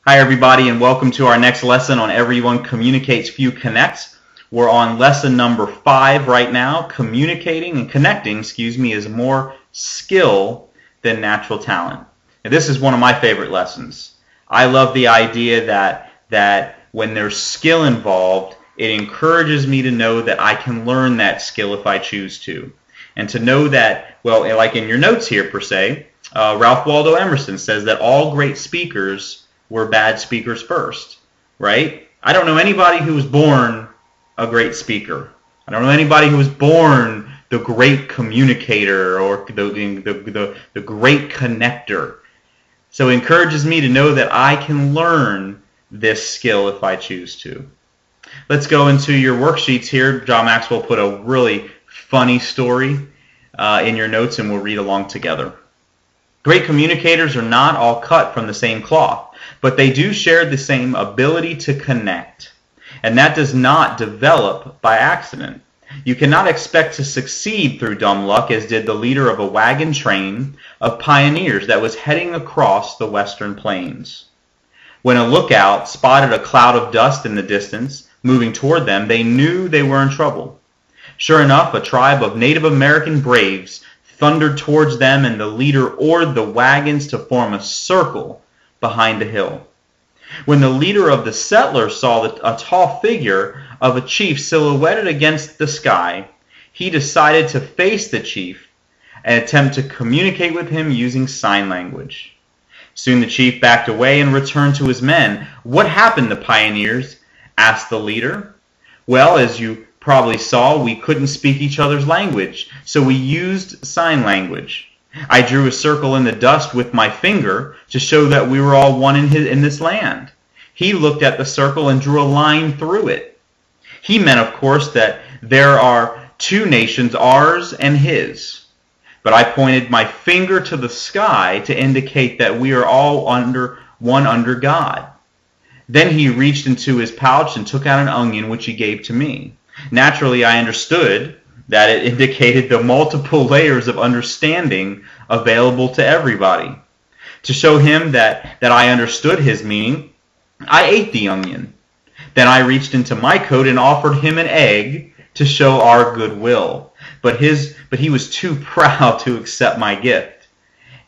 Hi everybody, and welcome to our next lesson on Everyone Communicates, Few Connects. We're on lesson number 5 right now. Communicating and connecting, is more skill than natural talent. And this is one of my favorite lessons. I love the idea that when there's skill involved, it encourages me to know that I can learn that skill if I choose to. And to know that, well, like in your notes here per se, Ralph Waldo Emerson says that all great speakers were bad speakers first, right? I don't know anybody who was born a great speaker. I don't know anybody who was born the great communicator or the great connector. So it encourages me to know that I can learn this skill if I choose to. Let's go into your worksheets here. John Maxwell put a really funny story in your notes, and we'll read along together. Great communicators are not all cut from the same cloth, but they do share the same ability to connect. And that does not develop by accident. You cannot expect to succeed through dumb luck, as did the leader of a wagon train of pioneers that was heading across the western plains. When a lookout spotted a cloud of dust in the distance moving toward them, they knew they were in trouble. Sure enough, a tribe of Native American braves thundered towards them, and the leader ordered the wagons to form a circle behind the hill. When the leader of the settlers saw a tall figure of a chief silhouetted against the sky, he decided to face the chief and attempt to communicate with him using sign language. Soon the chief backed away and returned to his men. "What happened?" the pioneers asked the leader. "Well, as you probably saw, we couldn't speak each other's language, so we used sign language. I drew a circle in the dust with my finger to show that we were all one in this land. He looked at the circle and drew a line through it. He meant, of course, that there are two nations, ours and his. But I pointed my finger to the sky to indicate that we are all under God." Then he reached into his pouch and took out an onion, which he gave to me. Naturally, I understood that it indicated the multiple layers of understanding available to everybody. To show him that I understood his meaning, I ate the onion. Then I reached into my coat and offered him an egg to show our goodwill. But he was too proud to accept my gift.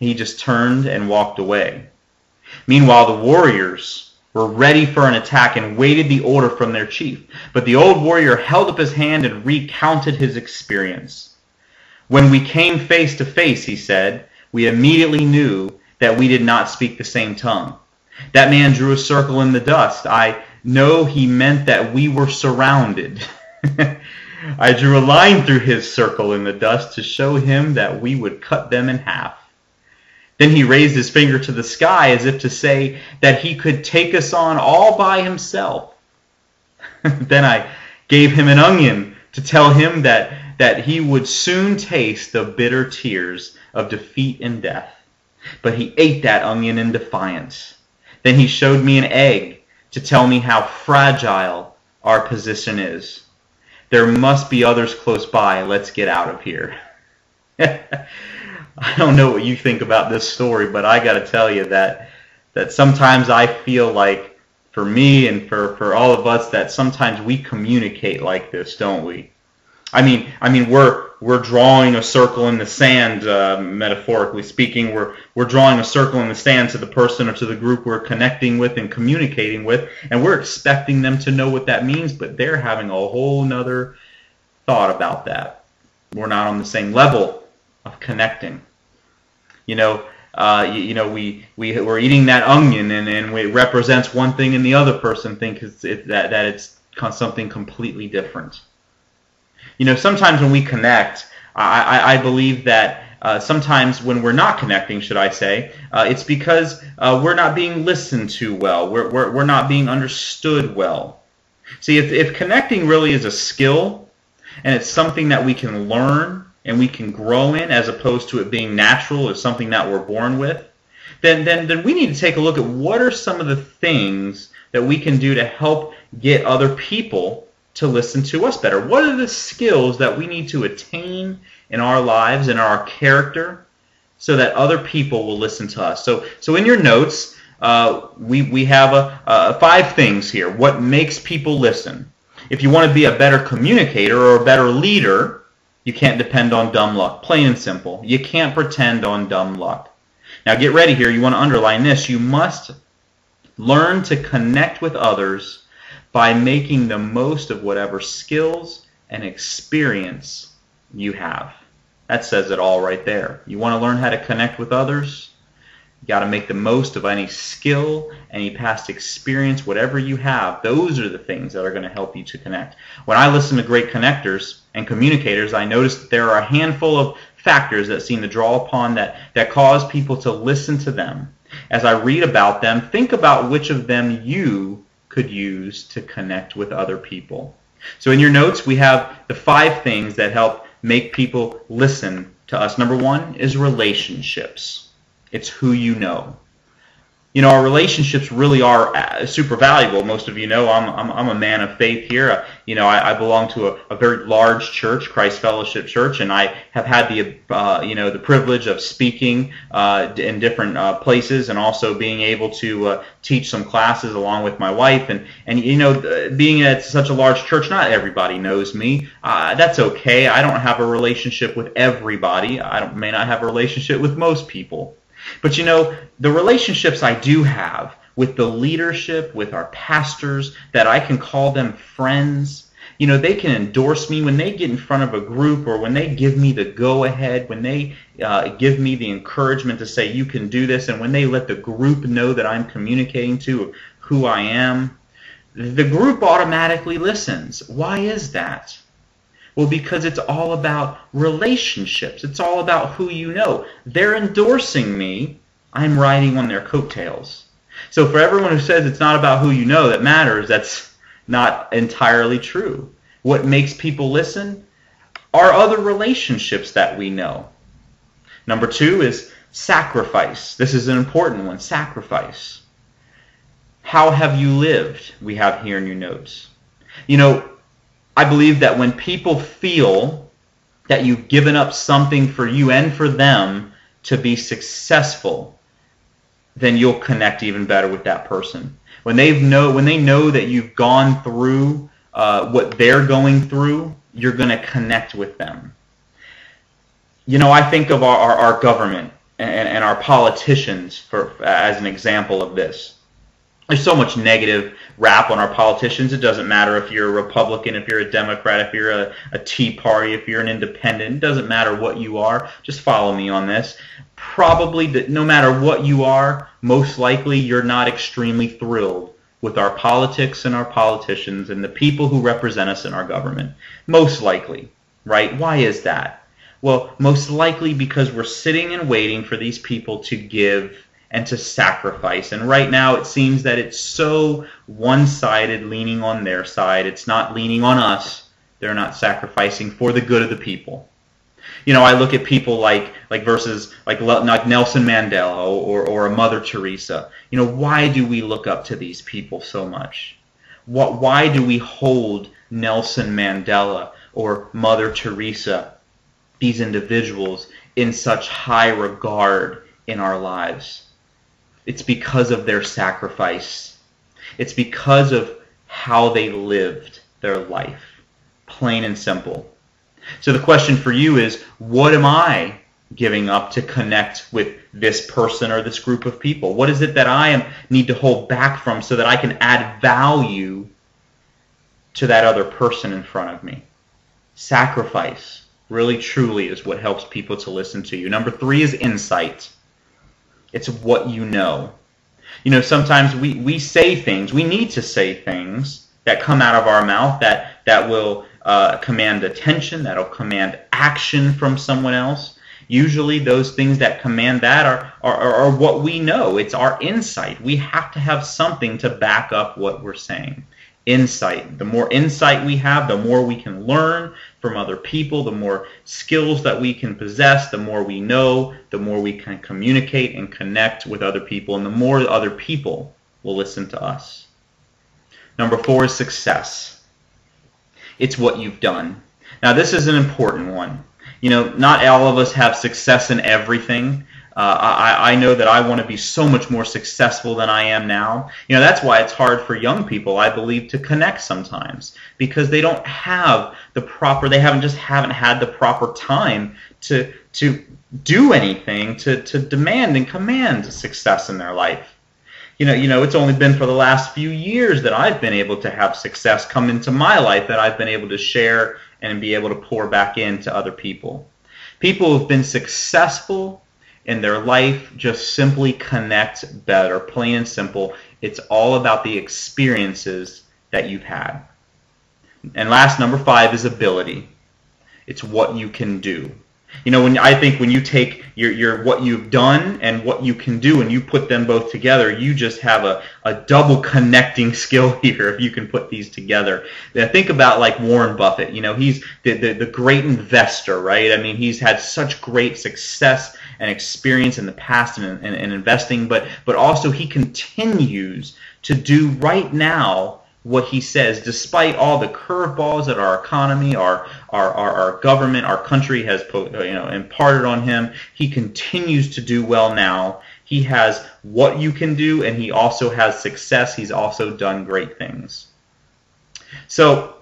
He just turned and walked away. Meanwhile, the warriors were ready for an attack and waited the order from their chief. But the old warrior held up his hand and recounted his experience. "When we came face to face," he said, "we immediately knew that we did not speak the same tongue. That man drew a circle in the dust. I know he meant that we were surrounded. I drew a line through his circle in the dust to show him that we would cut them in half. Then he raised his finger to the sky as if to say that he could take us on all by himself. Then I gave him an onion to tell him that he would soon taste the bitter tears of defeat and death. But he ate that onion in defiance. Then he showed me an egg to tell me how fragile our position is. There must be others close by. Let's get out of here." I don't know what you think about this story, but I got to tell you that sometimes I feel like, for me and for all of us, that sometimes we communicate like this, don't we? I mean, we're drawing a circle in the sand, metaphorically speaking. We're drawing a circle in the sand to the person or to the group we're connecting with and communicating with, and we're expecting them to know what that means, but they're having a whole nother thought about that. We're not on the same level of connecting. We're eating that onion, and it represents one thing, and the other person thinks that it's something completely different. Sometimes when we connect, I believe that sometimes when we're not connecting, should I say, it's because we're not being listened to well. We're not being understood well. See, if connecting really is a skill, and it's something that we can learn and we can grow in, as opposed to it being natural or something that we're born with, then we need to take a look at what are some of the things that we can do to help get other people to listen to us better. What are the skills that we need to attain in our lives and our character so that other people will listen to us? So in your notes, we have 5 things here. What makes people listen? If you want to be a better communicator or a better leader, you can't depend on dumb luck. Plain and simple. You can't pretend on dumb luck. Now get ready here. You want to underline this. You must learn to connect with others by making the most of whatever skills and experience you have. That says it all right there. You want to learn how to connect with others? You got to make the most of any skill, any past experience, whatever you have. Those are the things that are going to help you to connect. When I listen to great connectors and communicators, I notice that there are a handful of factors that seem to draw upon that cause people to listen to them. As I read about them, think about which of them you could use to connect with other people. So in your notes, we have the 5 things that help make people listen to us. Number 1 is relationships. It's who you know. You know, our relationships really are super valuable. Most of you know I'm a man of faith here. I belong to a very large church, Christ Fellowship Church, and I have had the privilege of speaking in different places, and also being able to teach some classes along with my wife. And being at such a large church, not everybody knows me. That's okay. I don't have a relationship with everybody. May not have a relationship with most people. But the relationships I do have with the leadership, with our pastors, that I can call them friends, they can endorse me when they get in front of a group, or when they give me the go-ahead, when they give me the encouragement to say, you can do this, and when they let the group know that I'm communicating to who I am, the group automatically listens. Why is that? Well, because it's all about relationships. It's all about who you know. They're endorsing me. I'm riding on their coattails. So for everyone who says it's not about who you know that matters, that's not entirely true. What makes people listen are other relationships that we know. Number 2 is sacrifice. This is an important one, sacrifice. How have you lived? We have here in your notes. I believe that when people feel that you've given up something for you and for them to be successful, then you'll connect even better with that person. When they know that you've gone through what they're going through, you're going to connect with them. I think of our government and our politicians as an example of this. There's so much negative rap on our politicians. It doesn't matter if you're a Republican, if you're a Democrat, if you're a Tea Party, if you're an independent. It doesn't matter what you are. Just follow me on this. Probably no matter what you are, most likely you're not extremely thrilled with our politics and our politicians and the people who represent us in our government. Most likely, right? Why is that? Well, most likely because we're sitting and waiting for these people to give and to sacrifice. And right now it seems that it's so one-sided, leaning on their side. It's not leaning on us. They're not sacrificing for the good of the people. I look at people like Nelson Mandela or a Mother Teresa. Why do we look up to these people so much? Why do we hold Nelson Mandela or Mother Teresa, these individuals, in such high regard in our lives? It's because of their sacrifice. It's because of how they lived their life. Plain and simple. So the question for you is, what am I giving up to connect with this person or this group of people? What is it that I need to hold back from so that I can add value to that other person in front of me? Sacrifice really truly is what helps people to listen to you. Number 3 is insight. It's what you know. Sometimes we say things, we need to say things that come out of our mouth that will command attention, that will command action from someone else. Usually those things that command that are what we know. It's our insight. We have to have something to back up what we're saying. Insight. The more insight we have, the more we can learn from other people, the more skills that we can possess, the more we know, the more we can communicate and connect with other people, and the more other people will listen to us. Number 4 is success. It's what you've done. Now this is an important one. Not all of us have success in everything. I know that I want to be so much more successful than I am now. That's why it's hard for young people, I believe, to connect sometimes, because they don't have they haven't had the proper time to do anything to demand and command success in their life. It's only been for the last few years that I've been able to have success come into my life, that I've been able to share and be able to pour back into other people. People who've been successful in their life just simply connect better, plain and simple. It's all about the experiences that you've had. And last, number 5 is ability. It's what you can do. I think when you take your what you've done and what you can do and you put them both together, you just have a double connecting skill here if you can put these together. Think about like Warren Buffett. He's the great investor, right? I mean, he's had such great success and experience in the past in investing, but also he continues to do right now what he says, despite all the curveballs that our economy, our government, our country has imparted on him. He continues to do well now. He has what you can do, and he also has success. He's also done great things. So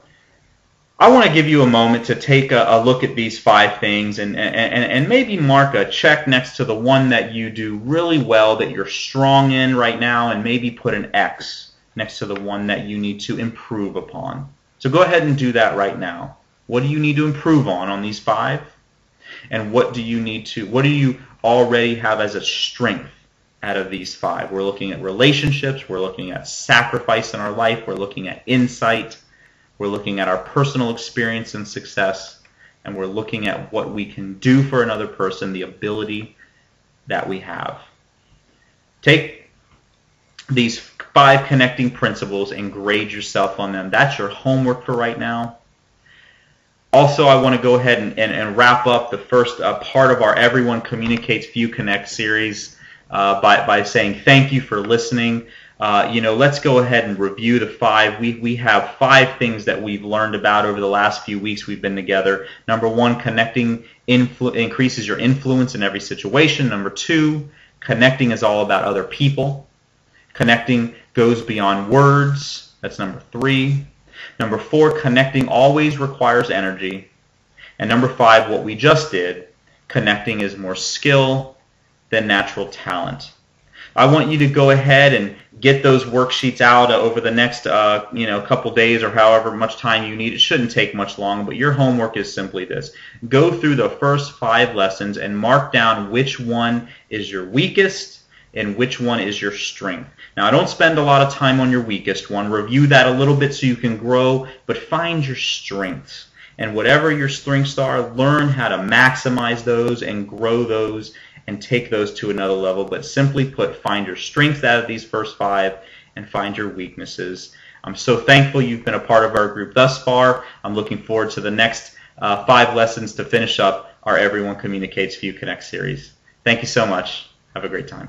I want to give you a moment to take a look at these 5 things and maybe mark a check next to the one that you do really well, that you're strong in right now, and maybe put an X next to the one that you need to improve upon. So go ahead and do that right now. What do you need to improve on these 5? And what do you already have as a strength out of these 5? We're looking at relationships, we're looking at sacrifice in our life, we're looking at insight, we're looking at our personal experience and success, and we're looking at what we can do for another person, the ability that we have. Take these 5 connecting principles and grade yourself on them. That's your homework for right now. Also, I want to go ahead and wrap up the first part of our Everyone Communicates Few Connect series by saying thank you for listening. Let's go ahead and review the 5. We have 5 things that we've learned about over the last few weeks we've been together. Number 1, connecting increases your influence in every situation. Number 2, connecting is all about other people. Connecting goes beyond words. That's number 3. Number 4, connecting always requires energy. And number 5, what we just did, connecting is more skill than natural talent. I want you to go ahead and get those worksheets out over the next couple days or however much time you need. It shouldn't take much long, but your homework is simply this. Go through the first 5 lessons and mark down which one is your weakest and which one is your strength. Now, I don't spend a lot of time on your weakest one. Review that a little bit so you can grow, but find your strengths. And whatever your strengths are, learn how to maximize those and grow those and take those to another level. But simply put, find your strengths out of these first 5 and find your weaknesses. I'm so thankful you've been a part of our group thus far. I'm looking forward to the next 5 lessons to finish up our Everyone Communicates Few Connect series. Thank you so much. Have a great time.